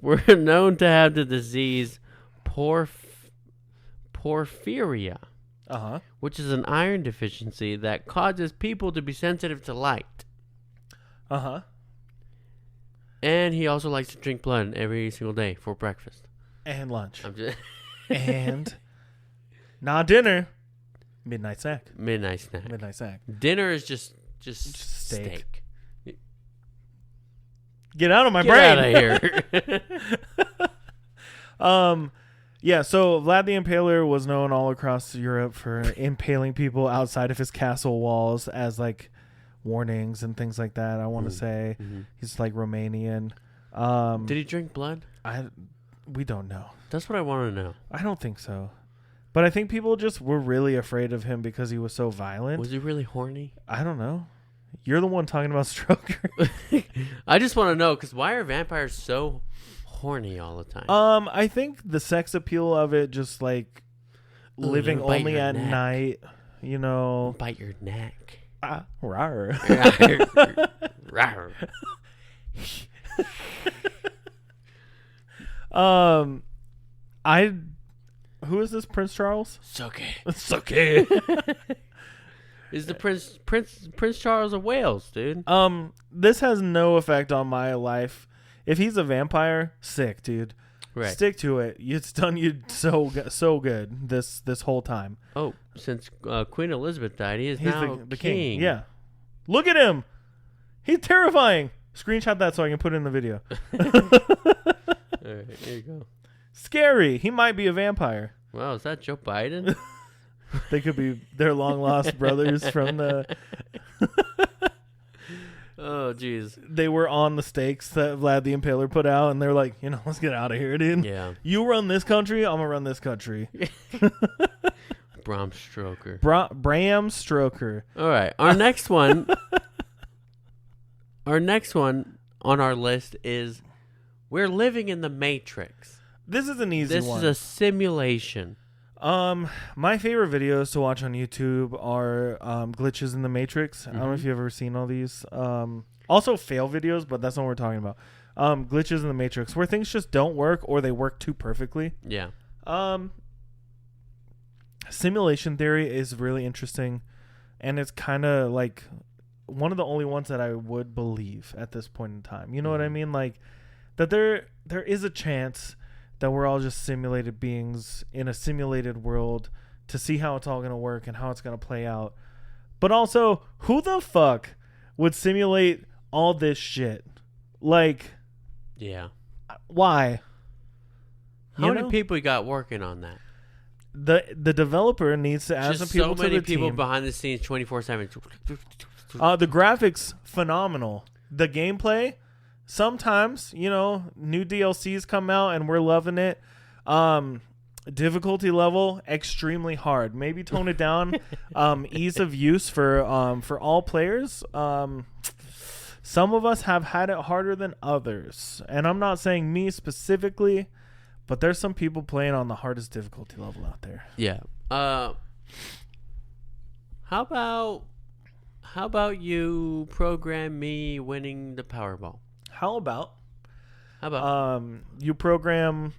were known to have the disease porphyria, which is an iron deficiency that causes people to be sensitive to light. And he also likes to drink blood every single day for breakfast. And lunch. And not dinner. Midnight snack. Midnight snack. Midnight snack. Dinner is just steak. Get out of my Get brain. out of here. Yeah, so Vlad the Impaler was known all across Europe for impaling people outside of his castle walls as like warnings and things like that. I want to say he's like Romanian. Did he drink blood? We don't know. That's what I want to know. I don't think so. But I think people just were really afraid of him because he was so violent. Was he really horny? I don't know. You're the one talking about Stroker. I just want to know, because why are vampires so horny all the time? I think the sex appeal of it, just like living only at night, you know. Bite your neck. Rawr. Rawr. Who is this? Prince Charles? It's okay. It's okay. Is the Prince Charles of Wales, dude? This has no effect on my life. If he's a vampire, sick, dude. Right. Stick to it. It's done you so good this whole time. Oh, since Queen Elizabeth died, he's now the king. Yeah. Look at him. He's terrifying. Screenshot that so I can put it in the video. All right, here you go. Scary. He might be a vampire. Wow, is that Joe Biden? They could be their long lost brothers from the. Oh, jeez. They were on the stakes that Vlad the Impaler put out, and they're like, let's get out of here, dude. Yeah. You run this country, I'm gonna run this country. Bram Stoker. Bram Stoker. All right, our next one. Our next one on our list is we're living in the Matrix. This is an easy one. This is a simulation. My favorite videos to watch on YouTube are glitches in the Matrix. I don't know if you've ever seen all these. Also fail videos, but that's not what we're talking about. Glitches in the Matrix, where things just don't work or they work too perfectly. Yeah. Simulation theory is really interesting, and it's kind of like one of the only ones that I would believe at this point in time. You know what I mean? Like that there is a chance that we're all just simulated beings in a simulated world to see how it's all going to work and how it's going to play out. But also, who the fuck would simulate all this shit? Like, yeah. Why? How many people you got working on that? The developer needs to add some people to the team. So many people behind the scenes 24/7. The graphics, phenomenal. The gameplay, sometimes, new DLCs come out and we're loving it. Difficulty level, extremely hard. Maybe tone it down. Ease of use for all players. Some of us have had it harder than others. And I'm not saying me specifically, but there's some people playing on the hardest difficulty level out there. Yeah. How about you program me winning the Powerball? How about you program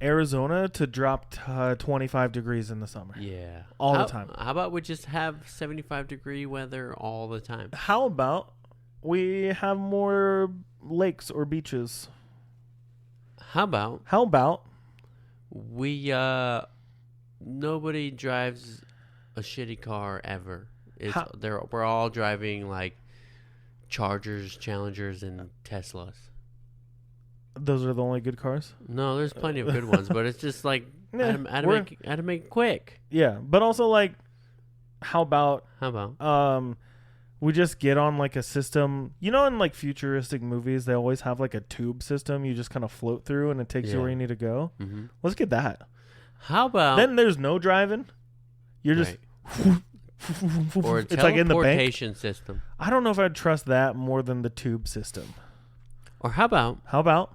Arizona to drop 25 degrees in the summer? Yeah. All the time. How about we just have 75-degree weather all the time? How about we have more lakes or beaches? How about we nobody drives a shitty car ever. We're all driving like Chargers, Challengers, and Teslas. Those are the only good cars? No, there's plenty of good ones, but it's just like I had to make it quick. Yeah, but also like, how about we just get on like a system, in like futuristic movies they always have like a tube system you just kind of float through and it takes you where you need to go. Mm-hmm. Let's get that. How about then there's no driving, you're just or a it's like in the bank teleportation system. I don't know if I'd trust that more than the tube system. Or how about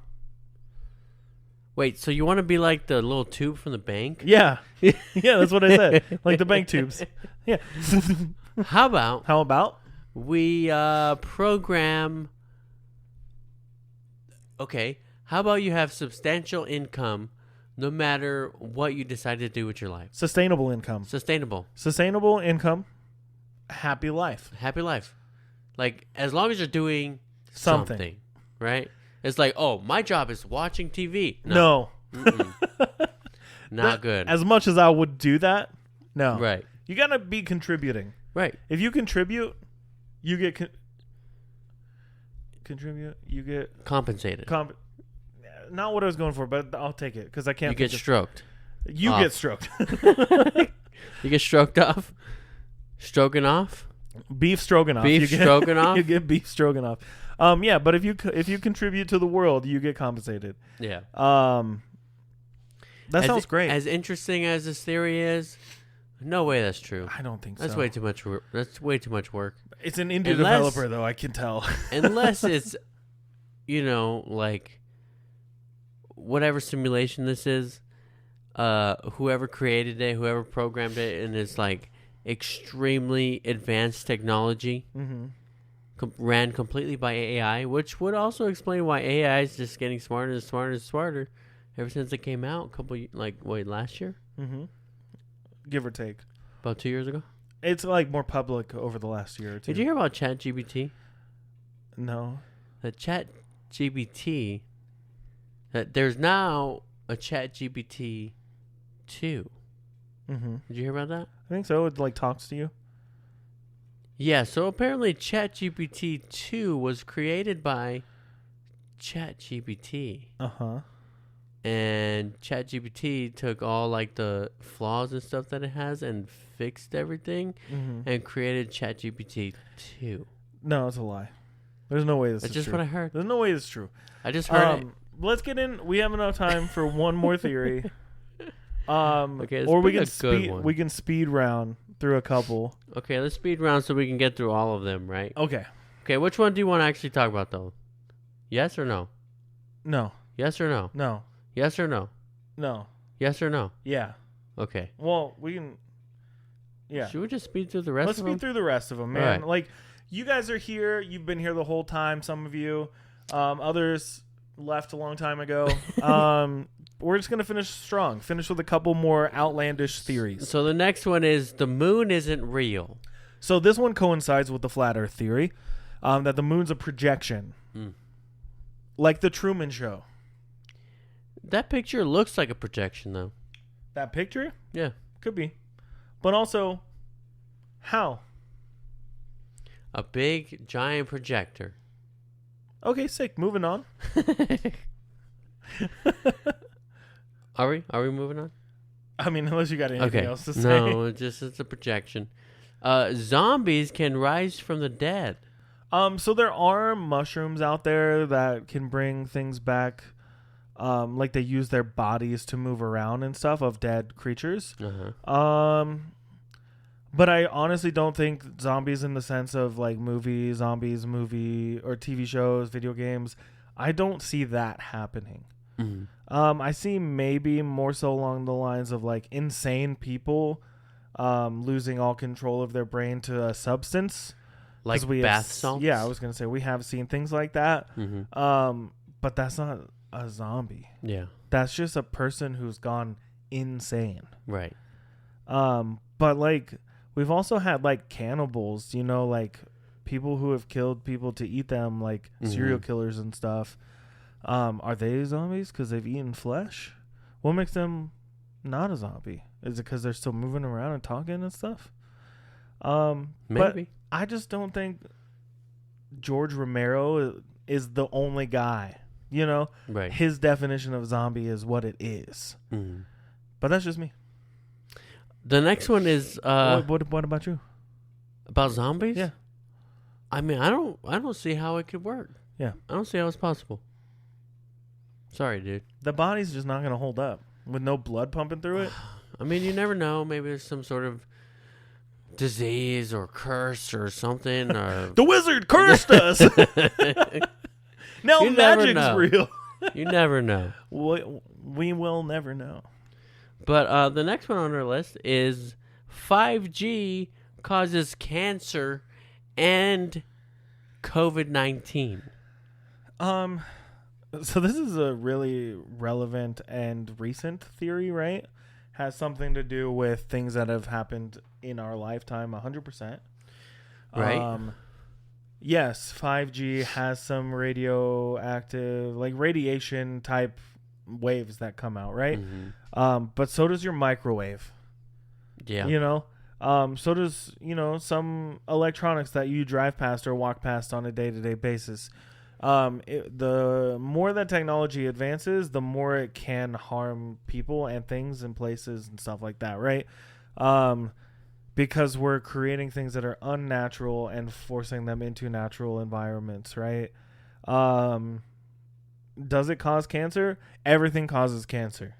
wait, so you want to be like the little tube from the bank? Yeah. Yeah, that's what I said. Like the bank tubes. Yeah. How about we program... Okay, how about you have substantial income no matter what you decide to do with your life? Sustainable income. Sustainable income. Happy life. Like, as long as you're doing something, right? It's like, oh, my job is watching TV. No. Not good. As much as I would do that, no. Right. You got to be contributing. Right. If you contribute, you get... compensated. Not what I was going for, but I'll take it because I can't... You get stroked. You get stroked. You get stroked off? Stroking off? Beef stroganoff. Stroganoff? You get beef stroganoff. Yeah, but if you contribute to the world, you get compensated. Yeah. That sounds great. As interesting as this theory is, no way that's true. I don't think so. That's way too much work. It's an indie developer, though, I can tell. Unless it's, like, whatever simulation this is, whoever created it, whoever programmed it, and it's like extremely advanced technology, ran completely by AI, which would also explain why AI is just getting smarter and smarter and smarter ever since it came out last year? Mm-hmm. Give or take. About 2 years ago? It's like more public over the last year or two. Did you hear about ChatGPT? No. The ChatGPT, that there's now a ChatGPT 2. Mm-hmm. Did you hear about that? I think so. It like talks to you. Yeah, so apparently ChatGPT 2 was created by ChatGPT. Uh-huh. And ChatGPT took all like the flaws and stuff that it has and fixed everything and created ChatGPT 2. No, it's a lie. There's no way this is true. That's just what I heard. There's no way this is true. I just heard it. Let's get in. We have enough time for one more theory. Okay, or we can speed round through a couple. Okay, let's speed round so we can get through all of them, right? Okay. Okay, which one do you want to actually talk about, though? Yes or no? No. Yes or no? No. Yes or no? No. Yes or no? Yeah. Okay. Well, we can... Yeah. Should we just speed through the rest of them? Let's speed through the rest of them, man. Right. Like, you guys are here. You've been here the whole time, some of you. Others left a long time ago. We're just going to finish strong. Finish with a couple more outlandish theories. So the next one is the moon isn't real. So this one coincides with the flat earth theory, that the moon's a projection. Like the Truman Show. That picture looks like a projection, though. That picture? Yeah. Could be. But also, how? A big, giant projector. Okay, sick. Moving on. Are we moving on? I mean, unless you got anything else to say. No, it's a projection. Zombies can rise from the dead. So there are mushrooms out there that can bring things back. Like they use their bodies to move around and stuff of dead creatures. Uh-huh. But I honestly don't think zombies in the sense of like zombies movie or TV shows, video games. I don't see that happening. Mm-hmm. I see maybe more so along the lines of like insane people losing all control of their brain to a substance. Like bath salts? Yeah, I was going to say we have seen things like that. Mm-hmm. But that's not a zombie. Yeah. That's just a person who's gone insane. Right. But like we've also had like cannibals, like people who have killed people to eat them, like serial killers and stuff. Are they zombies because they've eaten flesh? What makes them not a zombie? Is it because they're still moving around and talking and stuff? Maybe. But I just don't think George Romero is the only guy. You know, Right. His definition of zombie is what it is. Mm. But that's just me. The next one is What about you? about zombies. Yeah. I mean, I don't see how it could work. Yeah. I don't see how it's possible. Sorry, dude. The body's just not going to hold up with no blood pumping through it. I mean, you never know. Maybe there's some sort of disease or curse or something. Or The wizard cursed us. Now You never magic's know. real. You never know. We will never know. But the next one on our list is 5G causes cancer and COVID-19. So this is a really relevant and recent theory, right? Has something to do with things that have happened in our lifetime, 100%. Right. Yes, 5G has some radioactive, like radiation type waves that come out, right? Mm-hmm. But so does your microwave. Yeah. You know, so does, some electronics that you drive past or walk past on a day-to-day basis. The more that technology advances, the more it can harm people and things and places and stuff like that, right? Because we're creating things that are unnatural and forcing them into natural environments, right? Does it cause cancer? Everything causes cancer.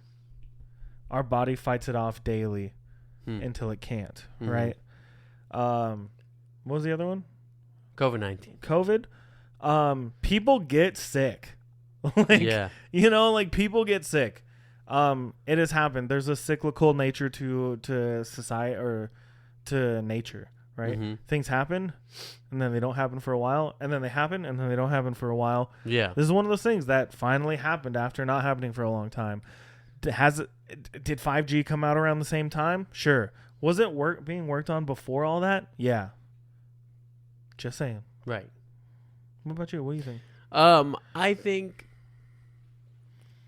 Our body fights it off daily until it can't, right? What was the other one? COVID-19. COVID. People get sick. Yeah. People get sick. It has happened. There's a cyclical nature to society or to nature, right? Mm-hmm. Things happen and then they don't happen for a while, and then they happen and then they don't happen for a while. Yeah. This is one of those things that finally happened after not happening for a long time. Did 5G come out around the same time? Sure. Was it being worked on before all that? Yeah. Just saying. Right. What about you? What do you think? I think,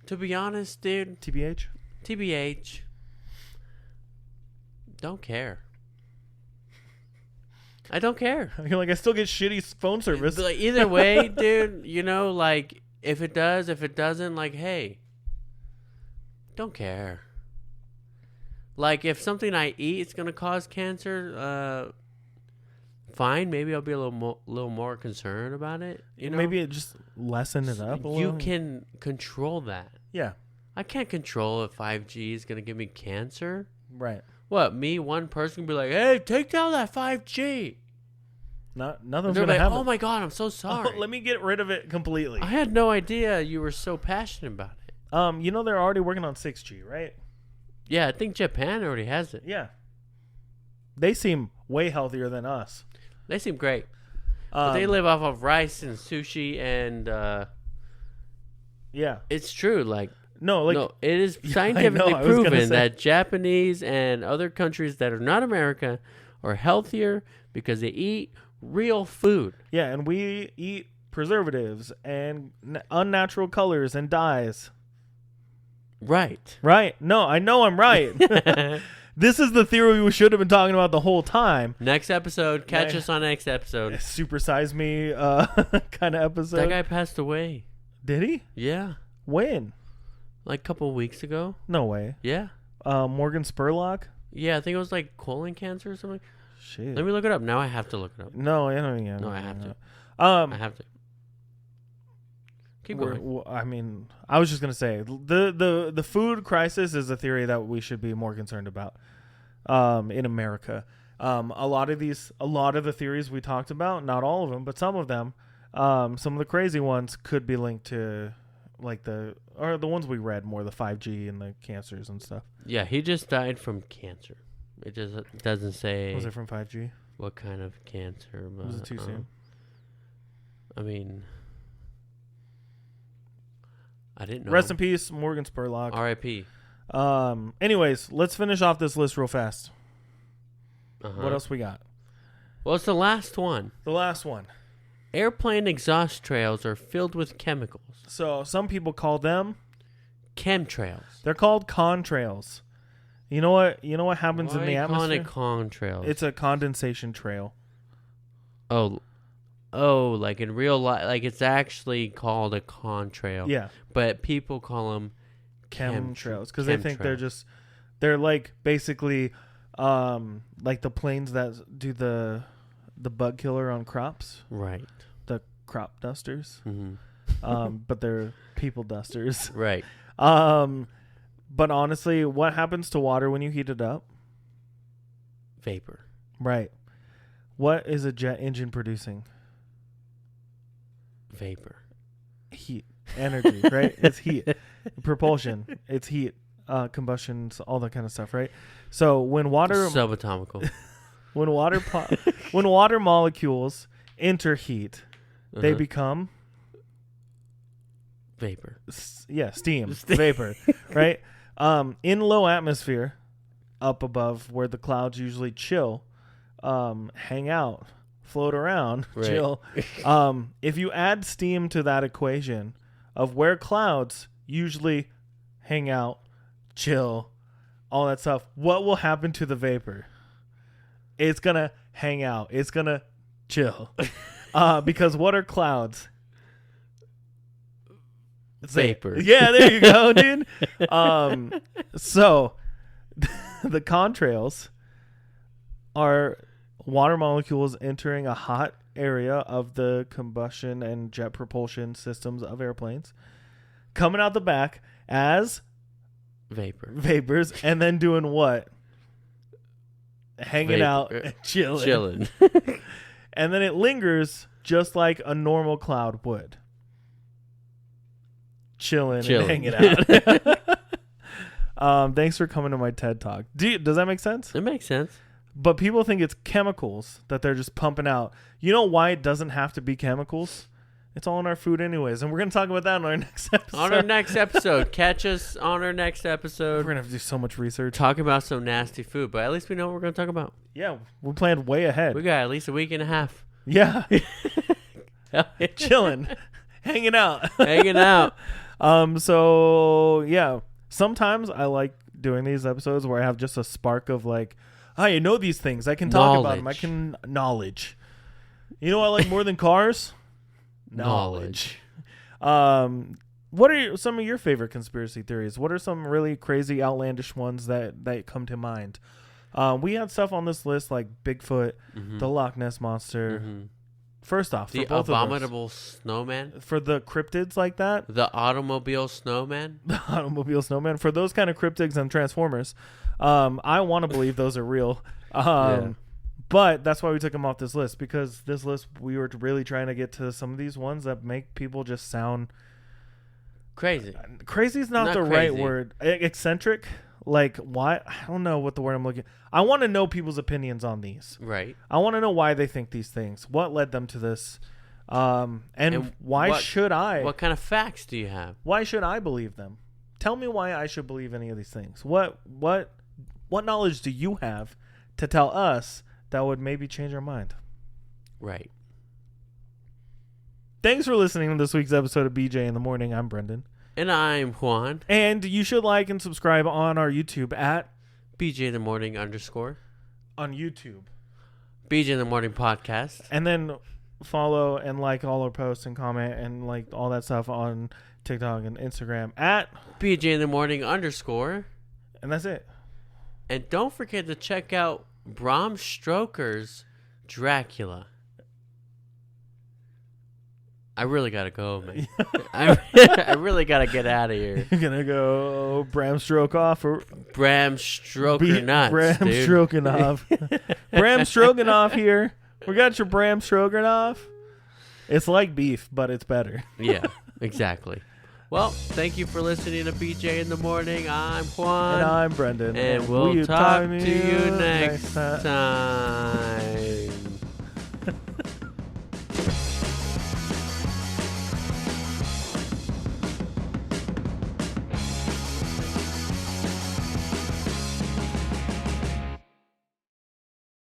to be honest, dude, TBH, don't care. I don't care. You're like, I still get shitty phone service. Like, either way, dude, like, if it does, if it doesn't, like, hey, don't care. Like, if something I eat is going to cause cancer, fine, maybe I'll be a little more concerned about it. Maybe it just lessen it up a little. You can control that. Yeah. I can't control if 5G is going to give me cancer. Right. What, me, one person can be like, hey, take down that 5G. Nothing's They're going to like, happen. oh my God, I'm so sorry. Let me get rid of it completely. I had no idea you were so passionate about it. They're already working on 6G, right? Yeah, I think Japan already has it. Yeah. They seem way healthier than us. They seem great. But they live off of rice and sushi and yeah. It's true. No, it is Yeah, scientifically I was gonna proven say. that Japanese and other countries that are not America are healthier because they eat real food. Yeah, and we eat preservatives and unnatural colors and dyes. Right. Right. No, I know I'm right. This is the theory we should have been talking about the whole time. Next episode. Catch us on next episode. Super Size Me kind of episode. That guy passed away. Did he? Yeah. When? Like a couple weeks ago. No way. Yeah. Morgan Spurlock? Yeah, I think it was like colon cancer or something. Shit. Let me look it up. Now I have to look it up. No, I don't. Yeah, No, I have to. I I have to. Keep going. I mean, I was just gonna say the food crisis is a theory that we should be more concerned about in America. A lot of the theories we talked about, not all of them, but some of them, some of the crazy ones could be linked to the ones we read more, the 5G and the cancers and stuff. Yeah, he just died from cancer. It just doesn't say. Was it from 5G? What kind of cancer? But, Was it too soon? I mean, I didn't know. Rest in peace, Morgan Spurlock. R.I.P. Anyways, let's finish off this list real fast. Uh-huh. What else we got? Well, it's the last one. The last one. Airplane exhaust trails are filled with chemicals. So some people call them Chemtrails. They're called contrails. You know what happens in the atmosphere? Why contrails? It's a condensation trail. Oh, Oh, like in real life, like it's actually called a contrail. Yeah. But people call them Chemtrails, because they think they're like basically like the planes that do the bug killer on crops. Right. The crop dusters. Mm-hmm. But they're people dusters. Right. But honestly, what happens to water when you heat it up? Vapor. Right. What is a jet engine producing? Vapor. Heat. Energy, right? It's heat. Propulsion. It's heat. Combustions, all that kind of stuff, right? So when water subatomical. when water molecules enter heat, they become vapor. Steam. Vapor, right? In low atmosphere, up above where the clouds usually chill, hang out, float around, right. Chill. If you add steam to that equation of where clouds usually hang out, chill, all that stuff, what will happen to the vapor? It's gonna hang out. It's gonna chill. Because what are clouds? Vapor. Yeah, there you go, dude. So the contrails are water molecules entering a hot area of the combustion and jet propulsion systems of airplanes, coming out the back as vapors, and then doing what? Hanging out and chilling. And then it lingers just like a normal cloud would. Chilling and hanging out. Thanks for coming to my TED Talk. Does that make sense? It makes sense. But people think it's chemicals that they're just pumping out. You know why it doesn't have to be chemicals? It's all in our food anyways. And we're going to talk about that on our next episode. Catch us on our next episode. We're going to have to do so much research. Talk about some nasty food. But at least we know what we're going to talk about. Yeah. We planned way ahead. We got at least a week and a half. Yeah. Chilling. Hanging out. So, yeah. Sometimes I like doing these episodes where I have just a spark of like, I know these things. I can talk about them. Knowledge. You know what I like more than cars? Knowledge. What are some of your favorite conspiracy theories? What are some really crazy, outlandish ones that come to mind? We had stuff on this list like Bigfoot, the Loch Ness Monster. First off, the abominable snowman. For the cryptids like that. The automobile snowman. For those kind of cryptids and Transformers. I want to believe those are real. But that's why we took them off this list, because this list, we were really trying to get to some of these ones that make people just sound crazy. Crazy is not the right word. Eccentric. Like, why? I don't know what the word I'm looking. I want to know people's opinions on these. Right. I want to know why they think these things. What led them to this? And why should I? What kind of facts do you have? Why should I believe them? Tell me why I should believe any of these things. What knowledge do you have to tell us that would maybe change our mind? Right. Thanks for listening to this week's episode of BJ in the Morning. I'm Brendan. And I'm Juan. And you should like and subscribe on our YouTube at BJ in the Morning _ on YouTube. BJ in the Morning Podcast. And then follow and like all our posts and comment and like all that stuff on TikTok and Instagram at BJ in the Morning _ And that's it. And don't forget to check out Bram Stoker's Dracula. I really gotta go, man. I really gotta get out of here. You're gonna go Bram Stroganoff or Bram Stoker nuts, Bram dude. Stroganoff. Bram Stroganoff here. We got your Bram Stroganoff. It's like beef, but it's better. Yeah, exactly. Well, thank you for listening to BJ in the Morning. I'm Juan. And I'm Brendan. And we'll talk to you next time.